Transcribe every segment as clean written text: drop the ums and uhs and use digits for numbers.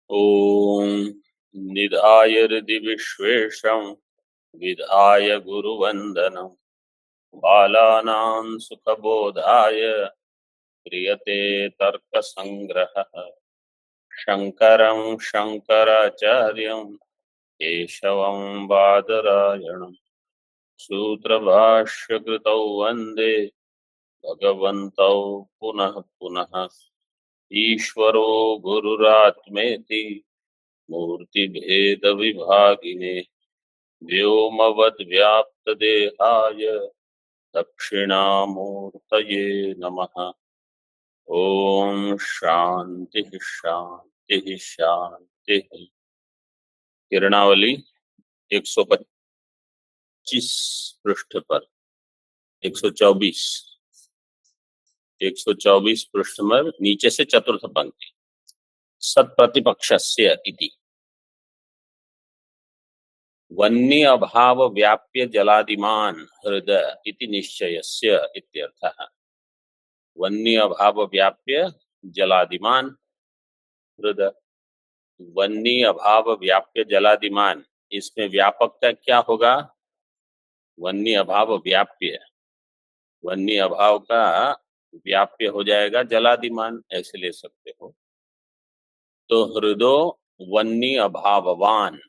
ॐ निधाय हृदि विश्वेशं विधाय गुरुवन्दनं बालानां सुखबोधाय क्रियते तर्कसङ्ग्रहः। शङ्करं शङ्कराचार्यं केशवं बादरायणं सूत्रभाष्यकृतौ वन्दे भगवन्तौ पुनः पुनः। ईश्वरो गुरुरात्मेति मूर्तिभेदविभागिने व्योमवद्व्याप्तदेहाय दक्षिणामूर्तये नमः। ओम शांति शांति शांति। किरणावली 125 पृष्ठ पर 124 पृष्ठ में नीचे से चतुर्थ पंक्ति। सत्प्रतिपक्षस्य इति वन्य अभाव व्याप्य जलादिमान हृदय इति निश्चयस्य इत्यर्थः। वन्य अभाव व्याप्य जलादिमान हृदय। वन्य अभाव व्याप्य जलादिमान, इसमें व्यापकता क्या होगा? वन्य अभाव व्याप्य, वन्य अभाव का व्याप्य हो जाएगा जलादिमान, ऐसे ले सकते हो। तो हृदय वन्य अभाववान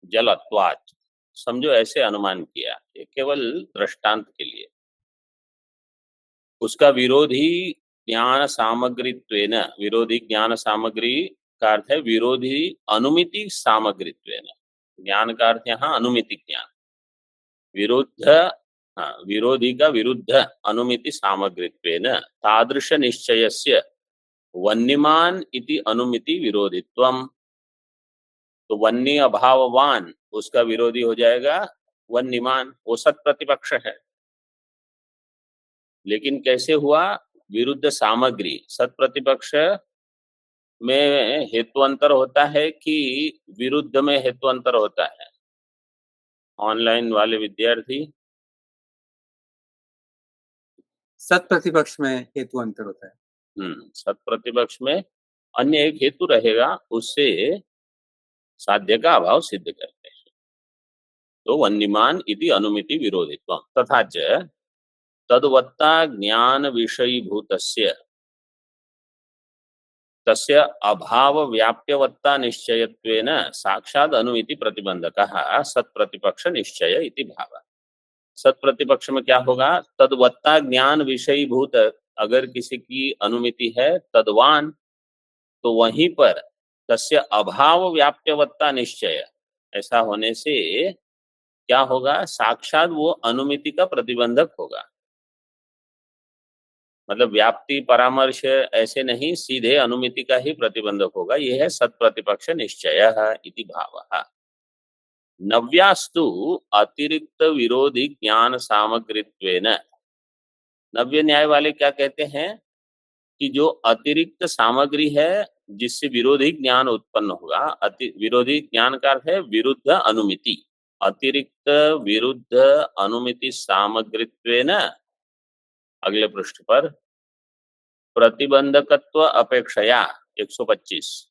जलत्वात्, समझो ऐसे अनुमान किया, ये केवल दृष्टांत के लिए। उसका विरोधी ज्ञान सामग्रीत्वेन, विरोधी ज्ञान सामग्री का अर्थ है विरोधी अनुमिति सामग्रीत्वेन। ज्ञान का अर्थ यहाँ अनुमिति ज्ञान, विरुद्ध, हाँ, विरोधी का विरुद्ध अनुमिति सामग्रीत्वेन तादृश निश्चयस्य वन्यमान इति अनुमिति विरोधित्वम। तो वन्य अभाववान, उसका विरोधी हो जाएगा वन्यमान, वो सत प्रतिपक्ष है। लेकिन कैसे हुआ? विरुद्ध सामग्री। सत प्रतिपक्ष में हेतुअंतर होता है कि विरुद्ध में हेतुअंतर होता है? ऑनलाइन वाले विद्यार्थी, सत प्रतिपक्ष में हेतु अंतर होता है। सत प्रतिपक्ष में अन्य एक हेतु रहेगा, उससे साध्य का अभाव सिद्ध करते हैं। तो वन्यमान इति अनुमिति विरोधित्व तथा च तद्वत्ता ज्ञान विषयीभूतस्य तस्य अभाव व्याप्यवत्ता निश्चयत्वेन साक्षात् अनुमिति प्रतिबंधकः सत्प्रतिपक्ष निश्चय इति भाव। सत्प्रतिपक्ष में क्या होगा? तद्वत्ता ज्ञान विषयीभूत, अगर किसी की अनुमिति है तद्वान, तो वहीं पर तस्य अभाव व्याप्यवत्ता निश्चय, ऐसा होने से क्या होगा? साक्षात वो अनुमिति का प्रतिबंधक होगा। मतलब व्याप्ति परामर्श ऐसे नहीं, सीधे अनुमिति का ही प्रतिबंधक होगा। यह है सत्प्रतिपक्ष निश्चय इति भावः। नव्यास्तु अतिरिक्त विरोधी ज्ञान सामग्रीत्वेन, नव्य न्याय वाले क्या कहते हैं कि जो अतिरिक्त सामग्री है जिससे विरोधी ज्ञान उत्पन्न होगा, विरोधी ज्ञान का अर्थ है विरुद्ध अनुमिति, अतिरिक्त विरुद्ध अनुमिति सामग्रीत्वेन, अगले पृष्ठ पर, प्रतिबंधकत्व अपेक्षया 125,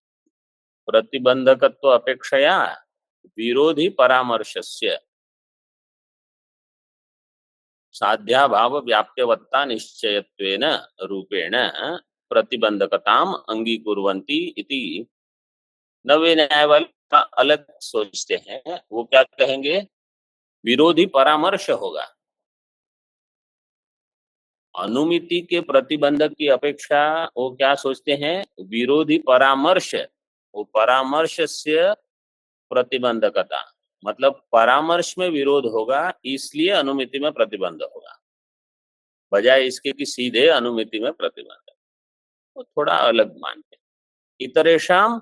प्रतिबंधकत्व अपेक्षया विरोधी परामर्शस्य साध्याभाव व्याप्यवत्ता निश्चयत्वेन रूपेण प्रतिबंधकताम अंगीकुर्वन्ति इति। नवे न्याय वाले का अलग सोचते हैं, वो क्या कहेंगे? विरोधी परामर्श होगा। अनुमिति के प्रतिबंधक की अपेक्षा वो क्या सोचते हैं? विरोधी परामर्श, वो परामर्श से प्रतिबंधकता, मतलब परामर्श में विरोध होगा इसलिए अनुमिति में प्रतिबंध होगा, बजाय इसके कि सीधे अनुमिति में प्रतिबंध। तो थोड़ा अलग मानते हैं। इतरेशाम,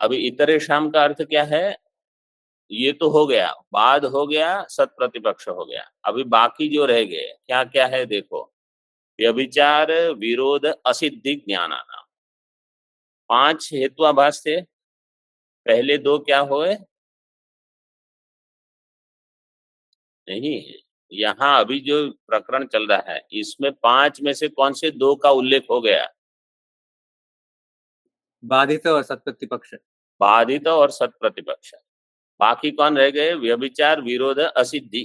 अभी इतरेशाम का अर्थ क्या है? ये तो हो गया, बाद हो गया, सत प्रतिपक्ष हो गया। अभी बाकी जो रह गए क्या क्या है देखो। व्यभिचार विरोध असिद्धि ज्ञानानाम, 5 हेतुआभास थे। पहले 2 क्या हुए? नहीं, यहाँ अभी जो प्रकरण चल रहा है इसमें 5 में से कौन से 2 का उल्लेख हो गया? बाधित और सत्प्रतिपक्ष। बाधित और सत प्रतिपक्ष। बाकी कौन रह गए? व्यभिचार, विरोध, असिद्धि।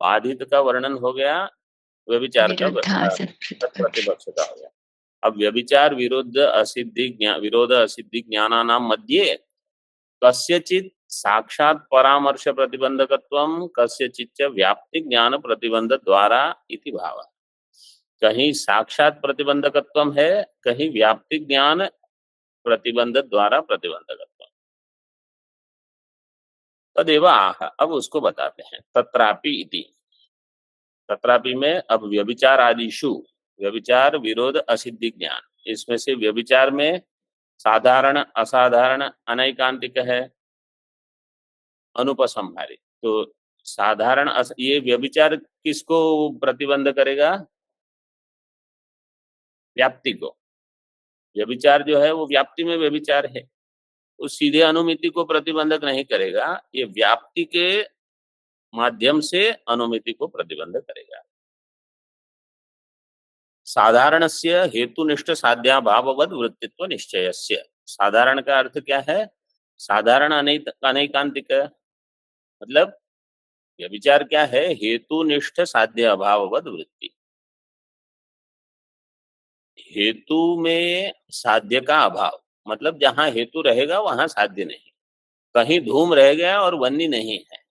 बाधित का वर्णन हो गया, व्यभिचार का सत प्रतिपक्ष का हो गया। अब व्यभिचार, विरोध, असिद्धि, विरोध, असिद्धि ज्ञानानां मध्ये कस्यचित् साक्षात् परामर्श प्रतिबंधकत्वं, कस्यचित् च व्याप्ति ज्ञान प्रतिबंध द्वारा इति भाव। कहीं साक्षात प्रतिबंधकत्वम है, कहीं व्याप्ति ज्ञान प्रतिबंध द्वारा प्रतिबंधकत्व। तदेव आह, अब उसको बताते हैं। तत्रापि इति, तत्रापि में अब व्यभिचार आदिषु, व्यभिचार, विरोध, असिद्धि ज्ञान, इसमें से व्यभिचार में साधारण, असाधारण, अनैकांतिक है, अनुपसंहारी। तो साधारण ये व्यभिचार किसको प्रतिबंध करेगा? व्याप्ति को। व्यभिचार जो है वो व्याप्ति में व्यभिचार है, वो सीधे अनुमिति को प्रतिबंधक नहीं करेगा, ये व्याप्ति के माध्यम से अनुमिति को प्रतिबंध करेगा। साधारणस्य हेतुनिष्ठ साध्याभाववद वृत्तित्व निश्चयस्य। साधारण का अर्थ क्या है? साधारण अनैकांतिक, मतलब व्यभिचार क्या है? हेतुनिष्ठ साध्य अभाववद वृत्ति। हेतु में साध्य का अभाव, मतलब जहां हेतु रहेगा वहां साध्य नहीं। कहीं धूम रह गया और वन्नी नहीं है,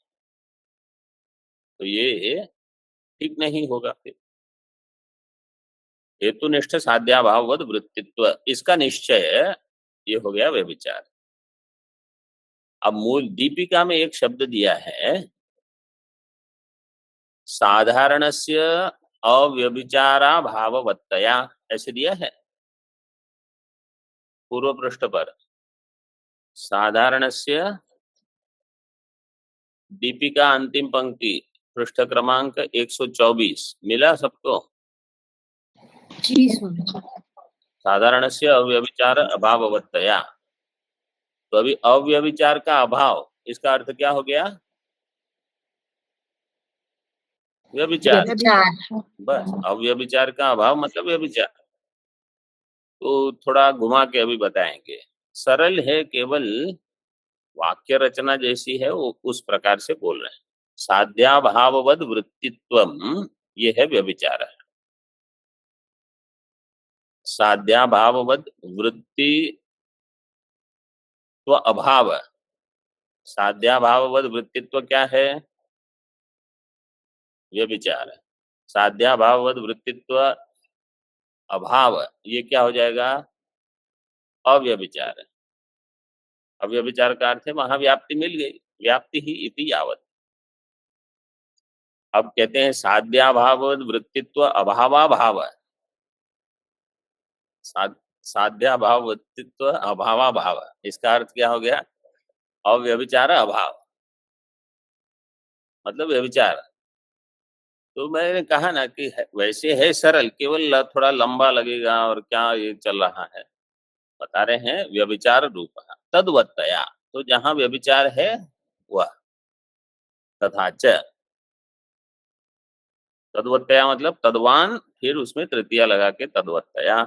तो ये ठीक नहीं होगा। फिर हेतुनिष्ठ साध्याभाववद वृत्तित्व, इसका निश्चय ये हो गया व्यभिचार। अब मूल दीपिका में एक शब्द दिया है, साधारणस्य अव्यभिचारा भाववत्तया, ऐसे दिया है पूर्व पृष्ठ पर। साधारणस्य, दीपिका अंतिम पंक्ति, पृष्ठ क्रमांक 124, मिला सबको? जी स्वामी। साधारणस्य अव्यभिचार अभाववत्तया, तो अभी अव्यभिचार का अभाव, इसका अर्थ क्या हो गया? व्यभिचार। बस, अव्यभिचार का अभाव मतलब व्यभिचार। तो थोड़ा घुमा के अभी बताएंगे। सरल है, केवल वाक्य रचना जैसी है वो उस प्रकार से बोल रहे हैं। साध्याभाववद वृत्तित्वम, ये है व्यभिचार। साध्याभाववद वृत्तित्व अभाव, साध्याभाववद वृत्तित्व क्या है? व्यभिचार। साध्याभाववद वृत्तित्व अभाव, ये क्या हो जाएगा? अव्यभिचार। अव्यभिचार का अर्थ है वहां व्याप्ति मिल गई, व्याप्ति ही इति यावत। अब कहते हैं साध्याभाववद वृत्तित्व अभावाभाव, साध्याभाव वृत्तित्व अभावाभाव, इसका अर्थ क्या हो गया? अव्यभिचार अभाव, मतलब व्यभिचार। तो मैंने कहा ना कि वैसे है सरल, केवल थोड़ा लंबा लगेगा और क्या ये चल रहा है, बता रहे हैं व्यभिचार रूप तद्वत्तया, तो जहां व्यभिचार है वह। तथा च, तद्वत्तया मतलब तद्वान, फिर उसमें तृतीया लगा के तद्वत्तया।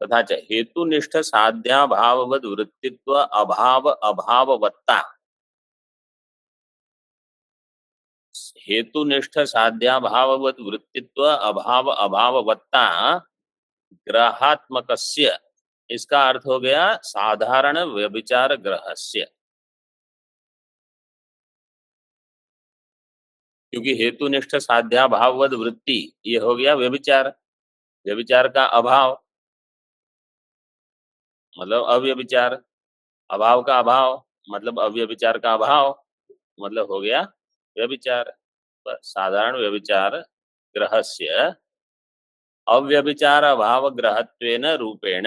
तथा च हेतुनिष्ठ साध्याभाववद वृत्तित्व अभाव अभाववत्ता, हेतुनिष्ठ साध्याभाववद वृत्तित्व अभाव अभाववत्ता ग्रहात्मकस्य, इसका अर्थ हो गया साधारण व्यभिचार ग्रहस्य। क्योंकि हेतुनिष्ठ साध्याभाववद वृत्ति, ये हो गया व्यभिचार, व्यभिचार का अभाव मतलब अव्यभिचार, अभाव का अभाव मतलब अव्यभिचार का अभाव, मतलब हो गया व्यभिचार। साधारण व्यभिचार ग्रहस्य अव्यभिचार अभाव ग्रहत्वेन रूपेण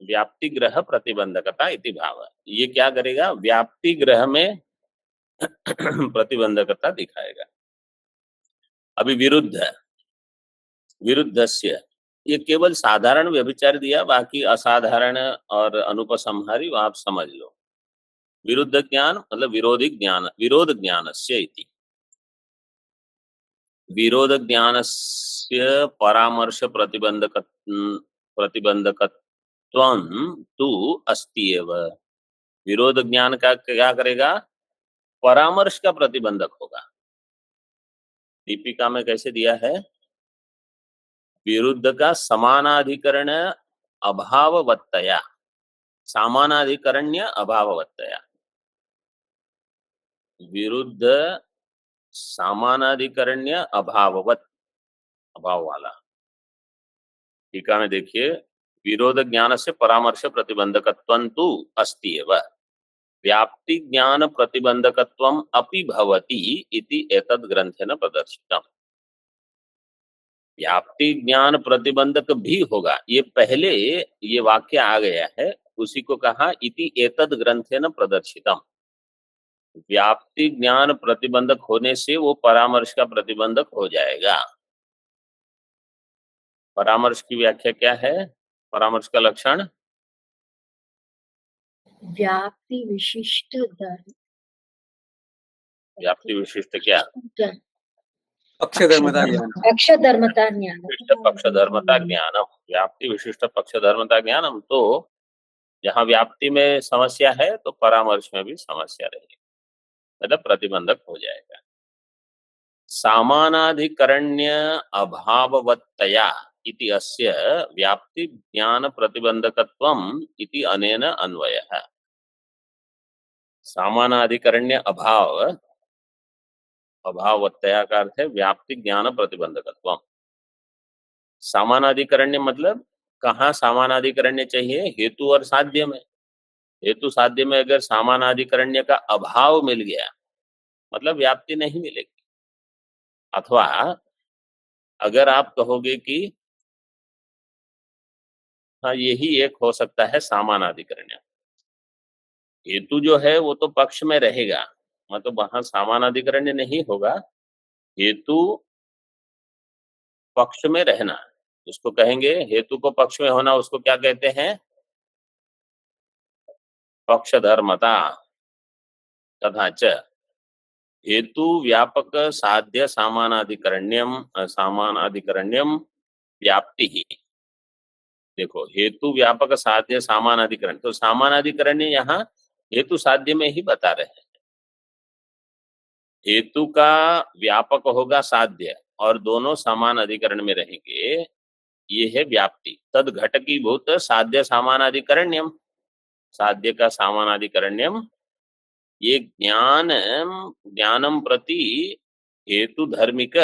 व्याप्ति ग्रह प्रतिबंधकता इति भाव। ये क्या करेगा? व्याप्ति ग्रह में प्रतिबंधकता दिखाएगा। अभी विरुद्ध, विरुद्धस्य, ये केवल साधारण व्यभिचार दिया, बाकी असाधारण और अनुपसंहारी आप समझ लो। विरुद्ध ज्ञान मतलब विरोधी ज्ञान, विरोध ज्ञानस्य इति, विरोध ज्ञानस्य परामर्श प्रतिबंधक त्वं तु अस्ति एव। विरोध ज्ञान का क्या करेगा? परामर्श का प्रतिबंधक होगा। दीपिका में कैसे दिया है? विरुद्ध का समानाधिकरण अभाववत्तया, सामानाधिकरण्य अभाववत्तया, विरुद्ध सामानाधिकरण्य अभाववत, अभाव वाला। टीका में देखिए, विरोध ज्ञान से परामर्श प्रतिबंधकत्वं तु अस्ति एव, व्याप्ति ज्ञान प्रतिबंधकत्वम् अपि भवति इति एतद् ग्रंथेन प्रदर्शितम्। व्याप्ति ज्ञान प्रतिबंधक भी होगा, ये पहले ये वाक्य आ गया है, उसी को कहा इति एतद् ग्रंथेन प्रदर्शितम्। व्याप्ति ज्ञान प्रतिबंधक होने से वो परामर्श का प्रतिबंधक हो जाएगा। परामर्श की व्याख्या क्या है? परामर्श का लक्षण व्याप्ति विशिष्ट धर्म, व्याप्ति विशिष्ट क्या? पक्षधर्मता ज्ञान। पक्षधर्मता ज्ञान, विशिष्ट पक्षधर्मता ज्ञानम, व्याप्ति विशिष्ट पक्षधर्मता ज्ञानम। तो जहाँ व्याप्ति में समस्या है तो परामर्श में भी समस्या रहेगी, मतलब प्रतिबंधक हो जाएगा। सामानाधिकरण्य अभाववत्तया इति अस्य व्याप्ति ज्ञान प्रतिबंधकत्वम् इति अनेन अन्वयः। सामानाधिकरण्य अभाव, अभाववत्तया का अर्थ है व्याप्ति ज्ञान प्रतिबंधकत्वम्। सामानाधिकरण्य मतलब कहाँ सामानाधिकरण्य चाहिए? हेतु और साध्य में। हेतु साध्य में अगर सामानाधिकरण्य का अभाव मिल गया मतलब व्याप्ति नहीं मिलेगी। अथवा अगर आप कहोगे कि हाँ यही एक हो सकता है सामानाधिकरण्य, हेतु जो है वो तो पक्ष में रहेगा, मतलब वहां सामानाधिकरण्य नहीं होगा, हेतु पक्ष में रहना उसको कहेंगे। हेतु को पक्ष में होना उसको क्या कहते हैं? पक्षधर्मता। तथा च हेतु व्यापक साध्य सामानाधिकरण्यम व्याप्ति ही। देखो, हेतु व्यापक साध्य सामानाधिकरण, तो सामानाधिकरण्य यहाँ हेतु साध्य में ही बता रहे हैं। हेतु का व्यापक होगा साध्य और दोनों समान अधिकरण में रहेंगे, ये है व्याप्ति। तद घटकीभूत साध्य सामानाधिकरण्यम, साध्य का सामानाधिकरण्यम, ये ज्ञानम प्रति हेतु धर्मिक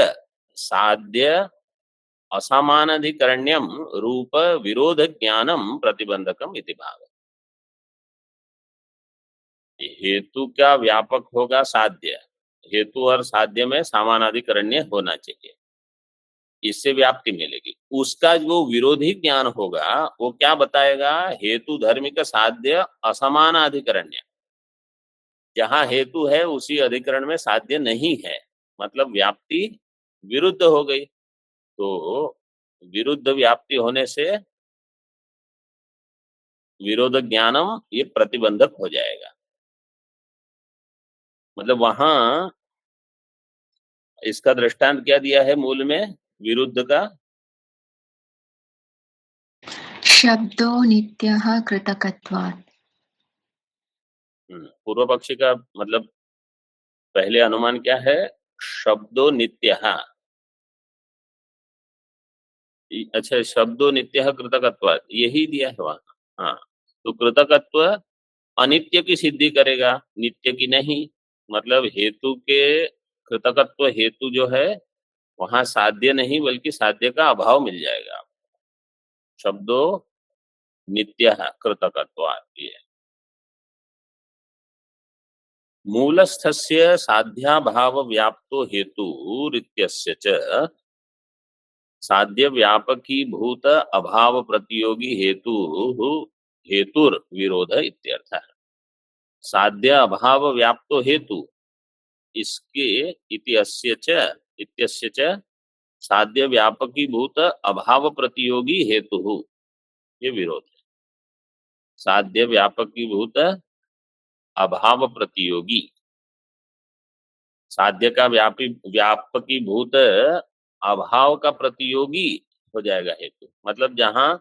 साध्य असमानाधिकरण्यम रूप विरोध ज्ञानम प्रतिबंधकम इति भाव। हेतु का व्यापक होगा साध्य, हेतु और साध्य में समानाधिकरण्य होना चाहिए, इससे व्याप्ति मिलेगी। उसका जो विरोधी ज्ञान होगा वो क्या बताएगा? हेतु धर्मिक साध्य असमानाधिकरण्य, जहां हेतु है उसी अधिकरण में साध्य नहीं है, मतलब व्याप्ति विरुद्ध हो गई। तो विरुद्ध व्याप्ति होने से विरोध ज्ञानम ये प्रतिबंधक हो जाएगा। मतलब वहां इसका दृष्टांत क्या दिया है मूल में विरुद्ध का? शब्दो नित्यः कृतकत्वात्। पूर्व पक्षी का मतलब पहले अनुमान क्या है? शब्दो नित्यः। अच्छा, शब्दो नित्यः कृतकत्वात् यही दिया है वहां। हाँ, तो कृतकत्व अनित्य की सिद्धि करेगा, नित्य की नहीं। मतलब हेतु के कृतकत्व, हेतु जो है वहां साध्य नहीं बल्कि साध्य का अभाव मिल जाएगा। शब्दो नित्य कृतकत्वात्, ये मूलस्थस्य साध्याभाव व्याप्तो हेतु रित्यस्य च साध्य व्यापकी भूत अभाव प्रतियोगी हेतु हेतुर विरोध इत्यर्थ। साध्य अभाव व्याप्तो हेतु, इसके इत्यस्य च साध्य व्यापकी भूत अभाव प्रतियोगी हेतु, ये विरोध है। साध्य व्यापकी भूत अभाव प्रतियोगी, साध्य का व्यापकी भूत अभाव का प्रतियोगी हो जाएगा हेतु। मतलब जहां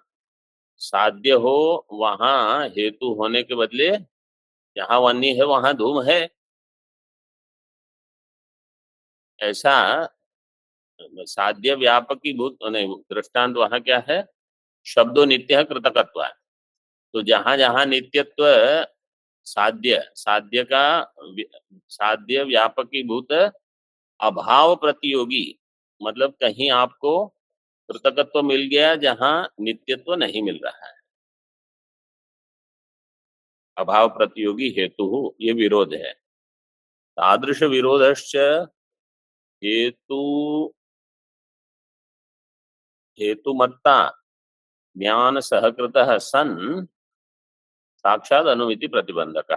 साध्य हो वहां हेतु होने के बदले जहां वन्नी है वहां धूम है, ऐसा साध्य व्यापकी भूत नहीं, दृष्टांत वहां क्या है, शब्दों नित्य कृतकत्व। तो जहां जहां नित्यत्व साध्य साध्य का साध्य व्यापकी भूत अभाव प्रतियोगी, मतलब कहीं आपको कृतकत्व मिल गया जहां नित्यत्व नहीं मिल रहा है, अभाव प्रतियोगी हेतु, ये विरोध है। तादृश विरोधश्च हेतु हेतुमत्ता ज्ञान सहकृतः सन् साक्षात अनुमिति प्रतिबंधक।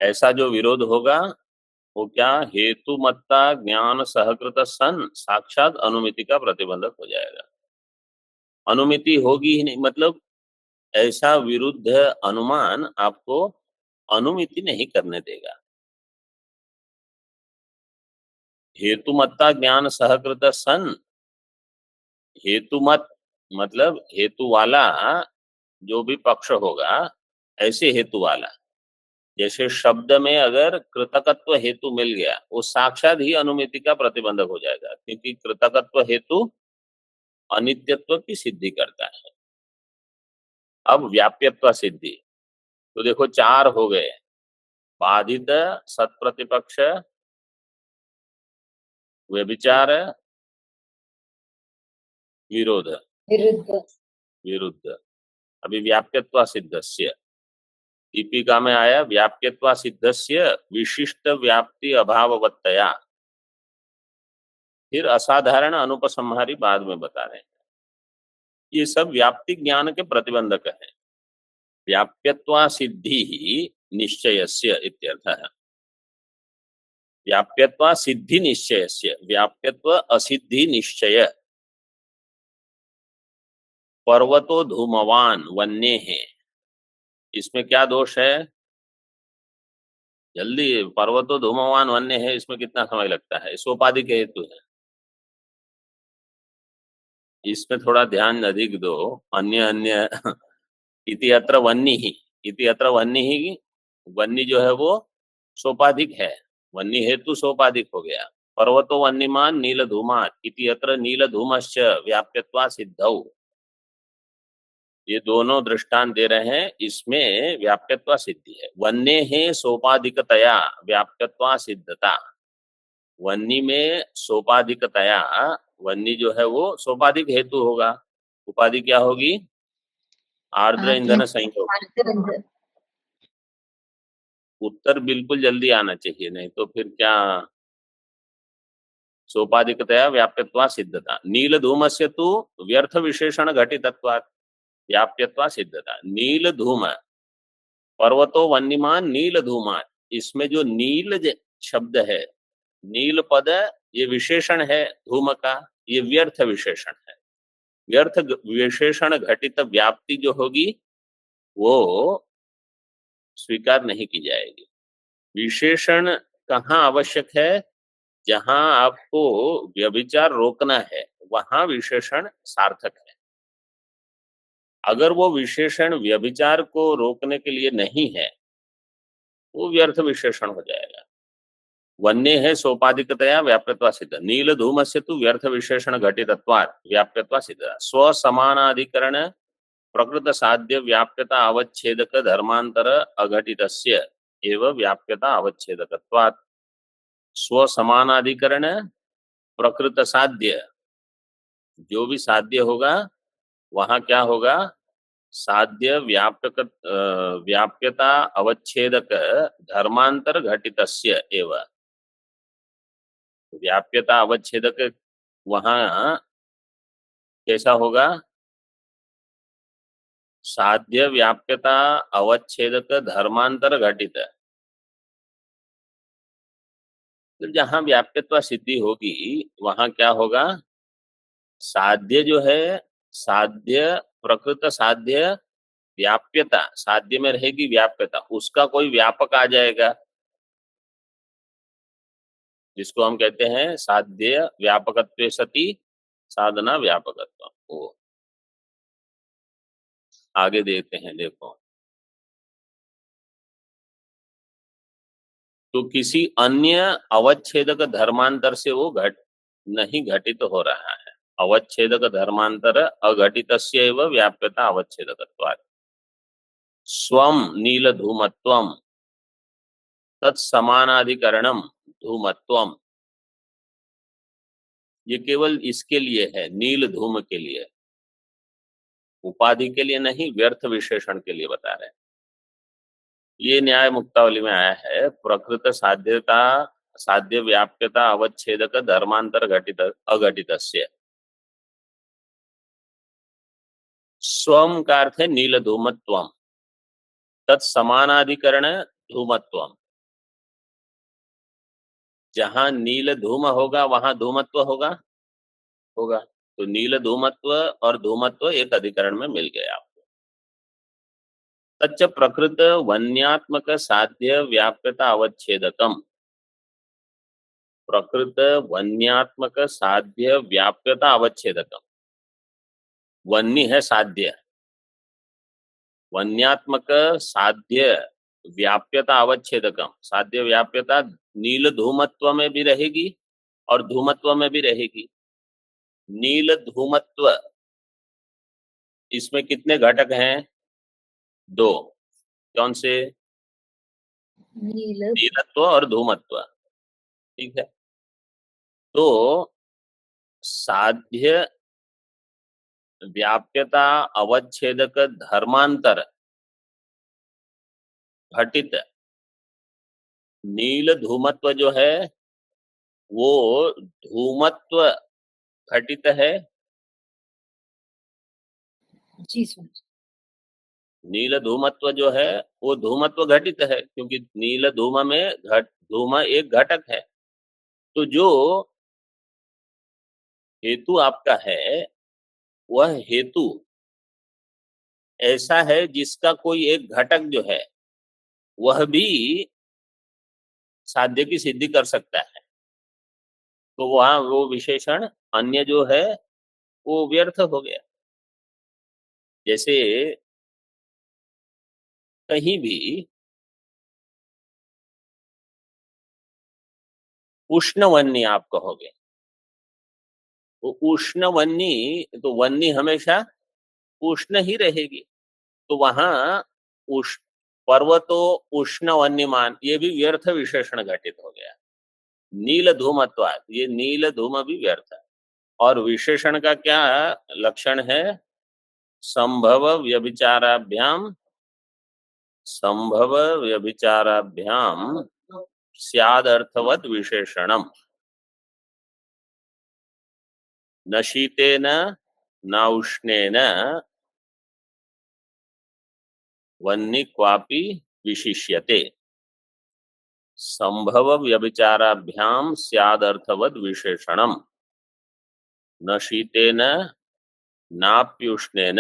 ऐसा जो विरोध होगा वो क्या, हेतुमत्ता ज्ञान सहकृत सन साक्षात अनुमिति का प्रतिबंधक हो जाएगा। अनुमिति होगी ही नहीं, मतलब ऐसा विरुद्ध अनुमान आपको अनुमिति नहीं करने देगा। हेतुमत्ता ज्ञान सहकृत सन, हेतुमत मतलब हेतु वाला जो भी पक्ष होगा, ऐसे हेतु वाला, जैसे शब्द में अगर कृतकत्व हेतु मिल गया वो साक्षात ही अनुमिति का प्रतिबंधक हो जाएगा, क्योंकि कृतकत्व हेतु अनित्यत्व की सिद्धि करता है। अब व्याप्यत्व सिद्धि, तो देखो चार हो गए, बाधित, सत्प्रतिपक्ष, व्यभिचार, विरोध, विरुद्ध विरुद्ध। अभी व्याप्यत्व सिद्धस्य, दीपिका में आया व्याप्यत्व सिद्धस्य विशिष्ट व्याप्ति अभाववत्तया, फिर असाधारण अनुपसंहारी बाद में बता रहे हैं। ये सब व्याप्ति ज्ञान के प्रतिबंधक है। व्याप्यत्व सिद्धि ही निश्चयस्य इत्यर्थः। व्याप्यत्व सिद्धि निश्चयस्य, व्याप्यत्व असिद्धि निश्चय। पर्वतो धूमवान वन्य है, इसमें क्या दोष है, जल्दी, पर्वतो धूमवान वन्य है, इसमें कितना समय लगता है, सोपाधिक हेतु है, इसमें थोड़ा ध्यान अधिक दो। अन्य अन्य इति अत्र वन्य ही, इति अत्र वन्य ही, वन्य जो है वो सोपाधिक है, वन्य हेतु सोपाधिक हो गया। पर्वतो वन्यमान नील धूमात इति अत्र नील धूमश्च व्याप्यत्वा सिद्धौ, ये दोनों दृष्टांत दे रहे हैं, इसमें व्याप्यत्व सिद्धि है। वन्य है सोपाधिकतया व्याप्यत्व सिद्धता, वन्य में सोपाधिकतया, वन्य जो है वो सोपाधिक हेतु होगा, उपाधि क्या होगी, आर्द्र ईंधन संयोग। आर्द्र उत्तर बिल्कुल जल्दी आना चाहिए, नहीं तो फिर क्या, सोपाधिकतया व्याप्यत्वा सिद्धता। नील धूमस्य तु व्यर्थ विशेषण घटितत्वात् व्याप्यत्वा सिद्धता। नील धूम, पर्वतो वन्यमान नील धूमान, इसमें जो नील शब्द है, नील पद, ये विशेषण है धूम का, ये व्यर्थ विशेषण है। व्यर्थ विशेषण घटित व्याप्ति जो होगी वो स्वीकार नहीं की जाएगी। विशेषण कहाँ आवश्यक है, जहां आपको व्यभिचार रोकना है वहां विशेषण सार्थक है। अगर वो विशेषण व्यभिचार को रोकने के लिए नहीं है, वो व्यर्थ विशेषण हो जाएगा। वन्य है सोपाधिकतया व्याप्यत्वा सिद्ध, नील धूम से तो व्यर्थ विशेषण घटितत्वात् व्याप्यत्वा सिद्ध। स्व समानाधिकरण प्रकृत साध्य व्याप्यता अवच्छेदक धर्मांतर अघटितस्य एवं व्याप्यता अवच्छेदकत्वात्। स्व समानाधिकरण प्रकृत साध्य, जो भी साध्य होगा वहां क्या होगा, साध्य व्याप्यता अवच्छेदक धर्मांतर घटितस्य एवं, व्याप्यता अवच्छेदक वहां कैसा होगा, साध्य व्याप्यता अवच्छेदक धर्मांतर घटित। तो जहां व्याप्यत्व सिद्धि होगी वहां क्या होगा, साध्य जो है, साध्य प्रकृत साध्य व्याप्यता, साध्य में रहेगी व्याप्यता, उसका कोई व्यापक आ जाएगा, जिसको हम कहते हैं साध्य व्यापकत्वे सति साधना व्यापकत्व। वो आगे देखते हैं, देखो। तो किसी अन्य अवच्छेदक धर्मांतर से वो नहीं घटित हो रहा है। अवच्छेदक धर्मांतर अघटितस्यैव व्याप्यता अवच्छेदकत्वात्। स्वम नीलधूमत्वम तत्समानाधिकरणम धूमत्वम। ये केवल इसके लिए है, नील धूम के लिए, उपाधि के लिए नहीं, व्यर्थ विशेषण के लिए बता रहे हैं। ये न्याय मुक्तावली में आया है। प्रकृत साध्यता साध्य व्याप्यता अवच्छेदक धर्मांतर घटित अघटितस्य। स्वम का अर्थ है नील धूमत्वम, तत्समानाधिकरण धूमत्वम। जहां नील धूम होगा वहां धूमत्व होगा। तो नील धूमत्व और धूमत्व एक अधिकरण में मिल गया आपको। तच्च प्रकृत वन्यात्मक साध्य व्याप्यता अवच्छेदकम। प्रकृत वन्यात्मक साध्य व्याप्यता अवच्छेदकम। वन्य है साध्य, वन्यात्मक साध्य व्याप्यता अवच्छेदकम। साध्य व्याप्यता नील धूमत्व में भी रहेगी और धूमत्व में भी रहेगी। नील धूमत्व, इसमें कितने घटक हैं? 2। कौन से? नील नीलत्व और धूमत्व। ठीक है। तो साध्य व्याप्यता अवच्छेदक धर्मांतर घटित नील धूमत्व जो है वो धूमत्व घटित है। जी सुन। नील धूमत्व जो है वो धूमत्व घटित है, क्योंकि नील धूम में धूम एक घटक है। तो जो हेतु आपका है वह हेतु ऐसा है जिसका कोई एक घटक जो है वह भी साध्य की सिद्धि कर सकता है। तो वहां वो विशेषण अन्य जो है वो व्यर्थ हो गया। जैसे कहीं भी उष्णवन्नी आप कहोगे, तो उष्णवन्नी, तो वन्नी हमेशा उष्ण ही रहेगी। तो वहां उष्ण पर्वतो उष्ण वन्यमान, ये भी व्यर्थ विशेषण घटित हो गया। नील धूमत्वात्, ये नील धूम भी व्यर्थ है। और विशेषण का क्या लक्षण है? संभव व्यभिचाराभ्याम, संभव व्यभिचाराभ्याम स्यादर्थवत् विशेषणम। न शीतेन न उष्णेन वन्नी क्वापि विशिष्यते। संभव व्यभिचाराभ्याम स्यादर्थवत् विशेषणम। न शीतेन नाप्युष्णेन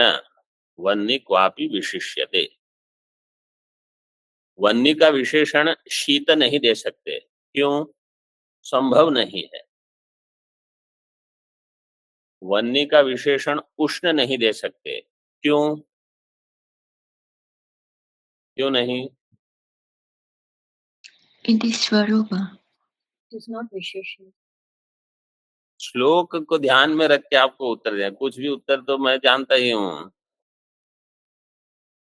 वन्नी क्वापि विशिष्यते। वन्नी का विशेषण शीत नहीं दे सकते, क्यों? संभव नहीं है। वन्नी का विशेषण उष्ण नहीं दे सकते, क्यों? क्यों नहीं? It is Swarupa. It is not विशेषण। श्लोक को ध्यान में रख के आपको उत्तर दें। कुछ भी उत्तर तो मैं जानता ही हूं,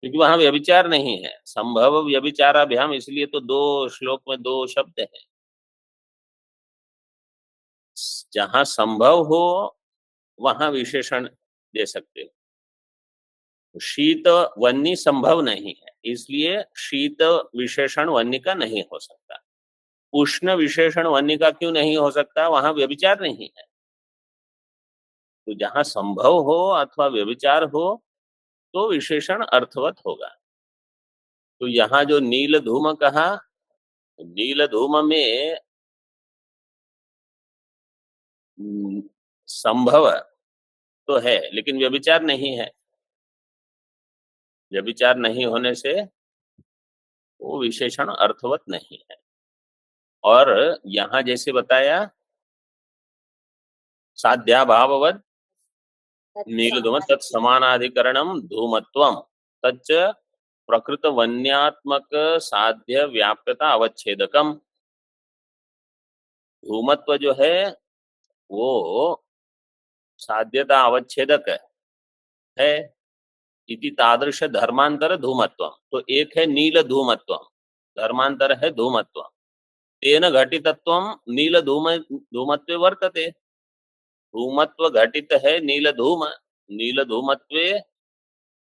क्योंकि वहां व्यभिचार नहीं है। संभव व्यभिचाराभ्याम, इसलिए तो 2 श्लोक में 2 शब्द हैं। जहां संभव हो वहां विशेषण दे सकते हो। शीत वन्नी संभव नहीं है, इसलिए शीत विशेषण वन्नी का नहीं हो सकता। उष्ण विशेषण वन्नी का क्यों नहीं हो सकता? वहां व्यभिचार नहीं है। तो जहां संभव हो अथवा व्यभिचार हो तो विशेषण अर्थवत होगा। तो यहाँ जो नील धूम कहा, नील धूम में संभव तो है लेकिन व्यभिचार नहीं है। व्यभिचार नहीं होने से वो विशेषण अर्थवत नहीं है। और यहाँ जैसे बताया साध्याभाववत नीलधूम तत्समानाधिकरणं धूमत्वं तच्च प्रकृत वन्यात्मक साध्य व्याप्यता अवच्छेदकम। धूमत्व जो है वो साध्यता अवच्छेदक है। इति तादृश धर्मांतर धूमत्वम, तो एक है नील धूमत्वम, धर्मांतर है धूमत्वम। तेन घटितत्वम नील धूम धूमत्वे वर्तते। धूमत्व घटित है नील धूम, नील धूमत्वे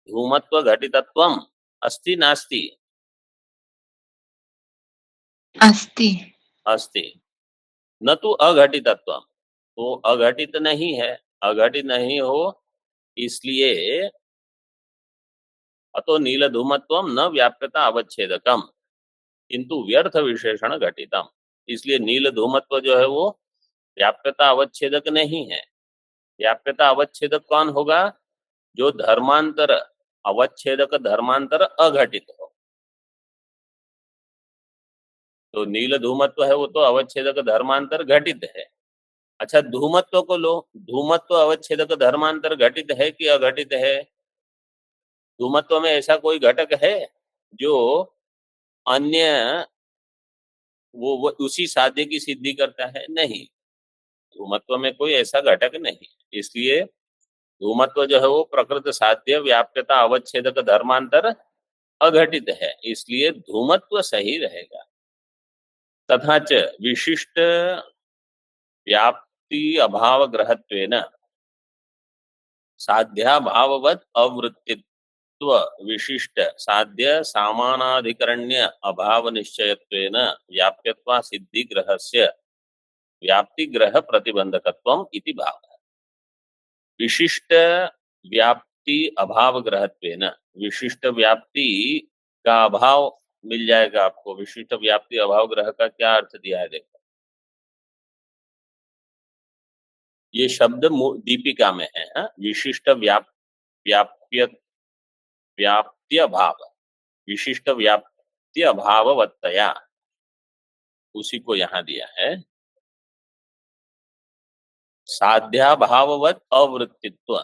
धूमत्व घटितत्वम अस्ति नास्ति? अस्ति। अस्ति। न तो अघटितत्वम, तो अघटित नहीं है। अघटित नहीं हो इसलिए अतो नील धूमत्वम न व्याप्यता अवच्छेदकम किंतु व्यर्थ विशेषण घटितम। इसलिए नील धूमत्व जो है वो व्याप्यता अवच्छेदक नहीं है। व्याप्यता अवच्छेदक कौन होगा? जो धर्मांतर अवच्छेदक धर्मांतर अघटित हो। तो नील धूमत्व है वो तो अवच्छेदक धर्मांतर घटित है। अच्छा, धूमत्व को लो, धूमत्व अवच्छेदक धर्मांतर घटित है कि अघटित है? धूमत्व में ऐसा कोई घटक है जो अन्य वो उसी साध्य की सिद्धि करता है? नहीं, धूमत्व में कोई ऐसा घटक नहीं। इसलिए धूमत्व जो है वो प्रकृत साध्य व्याप्यता अवच्छेदक धर्मांतर अघटित है, इसलिए धूमत्व सही रहेगा। तथा च विशिष्ट व्याप्ति अभाव ग्रहत्वेन साध्याभाववत् अवृत्तित्व विशिष्ट साध्य सामानाधिकरण्य अभाव निश्चयत्वेन व्याप्यत्वा सिद्धि ग्रहस्य व्याप्ति ग्रह प्रतिबंधकत्वम इति भाव। विशिष्ट व्याप्ति अभाव ग्रहत्वेन, विशिष्ट व्याप्ति का अभाव मिल जाएगा आपको। विशिष्ट व्याप्ति अभाव ग्रह का क्या अर्थ दिया है देखो। ये शब्द दीपिका में है। हाँ? विशिष्ट व्याप्य व्याप्ति अभाव, विशिष्ट व्याप्ति अभाववत्तया, उसी को यहाँ दिया है। साध्याभाववत् अवृत्तित्व,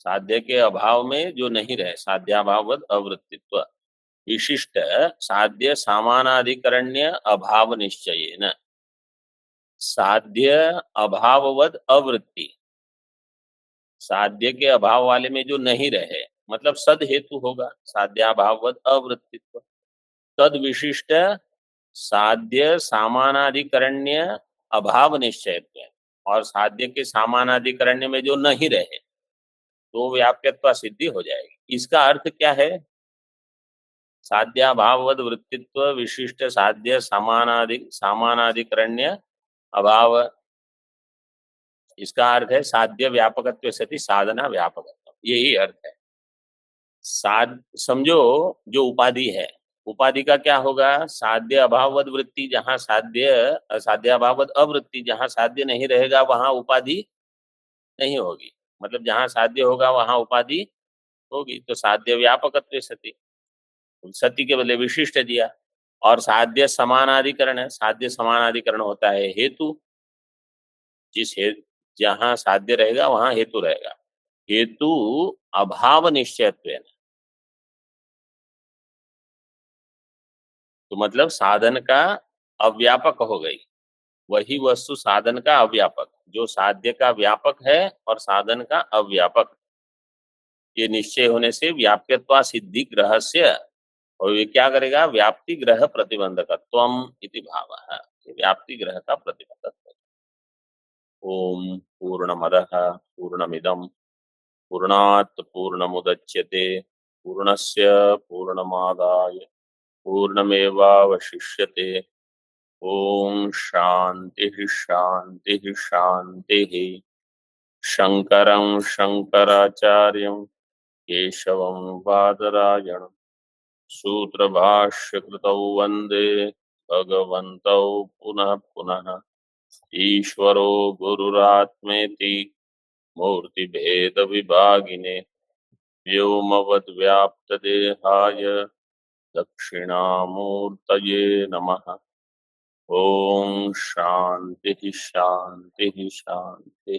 साध्य के अभाव में जो नहीं रहे, साध्याभाववत् अवृत्तित्व विशिष्ट साध्य सामानाधिकरण्य अभाव निश्चयेन, साध्य अभाववद अवृत्ति, साध्य के अभाव वाले में जो नहीं रहे, मतलब सद हेतु होगा साध्याभाववद अवृत्तित्व। तद विशिष्ट साध्य सामानाधिकरण्य अभाव निश्चयत्व, और साध्य के सामानाधिकरण्य में जो नहीं रहे तो व्याप्यत्व सिद्धि हो जाएगी। इसका अर्थ क्या है? साध्याभाववद वृत्तित्व विशिष्ट साध्य सामानाधिकरण्य अभाव, इसका अर्थ है साध्य व्यापकत्व सति साधना व्यापकत्व, यही अर्थ है। समझो जो उपाधि है, उपाधि का क्या होगा? साध्य अभाववद वृत्ति, जहाँ साध्य साध्याभाववद अवृत्ति, जहाँ साध्य नहीं रहेगा वहां उपाधि नहीं होगी, मतलब जहाँ साध्य होगा वहां उपाधि होगी। तो साध्य व्यापकत्व सति, सती के बदले विशिष्ट दिया। और साध्य समानाधिकरण है, साध्य समानाधिकरण होता है हेतु, जिस जहां साध्य रहेगा वहां हेतु रहेगा। हेतु अभाव निश्चयत्व, तो मतलब साधन का अव्यापक हो गई, वही वस्तु साधन का अव्यापक, जो साध्य का व्यापक है और साधन का अव्यापक, ये निश्चय होने से व्याप्यत्वा सिद्धि ग्रह से, और ये क्या करेगा? व्याप्ति ग्रह प्रतिबंधकत्वम इति भावः, व्याप्ति ग्रह का प्रतिबंधक। ओम पूर्णमदः पूर्णमिदं पूर्णात् पूर्णमुदच्यते पूर्णस्य पूर्णमादाय पूर्णमेवावशिष्यते। ओम शांति शांति शांति। शंकरं शंकराचार्यं केशवं बादरायणं सूत्रभाष्यकृतौ वन्दे भगवन्तौ पुनः पुनः। ईश्वरो गुरुरात्मेति मूर्तिभेद विभागिने व्योमवद्व्याप्तदेहाय दक्षिणामूर्तये नमः। ओम शांति शांति शांति।